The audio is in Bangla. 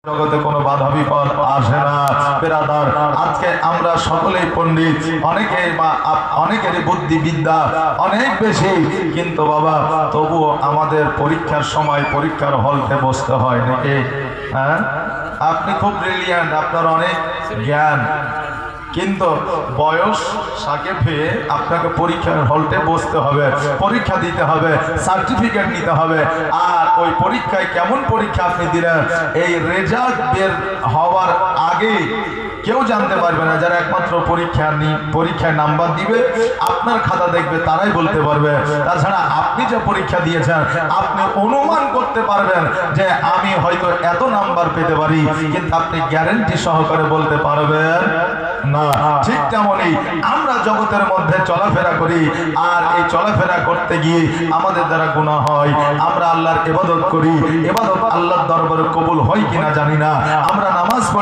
জগতে কোনো বাধা বিপদ আসে না। বেরাদার, আজকে আমরা সকলেই পণ্ডিত, অনেকেরই বুদ্ধিবিদ্যা অনেক বেশি, কিন্তু বাবা তবুও আমাদের পরীক্ষার সময় পরীক্ষার হলতে বসতে হয় নাকি? হ্যাঁ, আপনি খুব ব্রিলিয়ান্ট, আপনার অনেক জ্ঞান, কিন্তু বয়স সাপেক্ষে আপনাকে পরীক্ষার হলতে বসতে হবে, পরীক্ষা দিতে হবে, সার্টিফিকেট নিতে হবে। আর ওই পরীক্ষায় কেমন পরীক্ষা আপনি দিলেন এই রেজাল্ট বের হওয়ার আগে কেউ জানতে পারবে না। যারা একমাত্র পরীক্ষায় নাম্বার দিবে, আপনার খাতা দেখবে, তারাই বলতে পারবে। তাছাড়া আপনি যে পরীক্ষা দিয়েছেন আপনি অনুমান করতে পারবেন যে আমি হয়তো এত নাম্বার পেতে পারি, কিন্তু আপনি গ্যারান্টি সহকারে বলতে পারবেন না। ঠিক তেমনই আমরা জগতের মধ্যে চলাফেরা করি, আর এই চলাফেরা করতে গিয়ে আমাদের দ্বারা গুনাহ হয়। আমরা আল্লাহর ইবাদত করি, ইবাদত আল্লাহর দরবারে কবুল হয় কিনা জানি না। আমরা নামাজ পড়ি,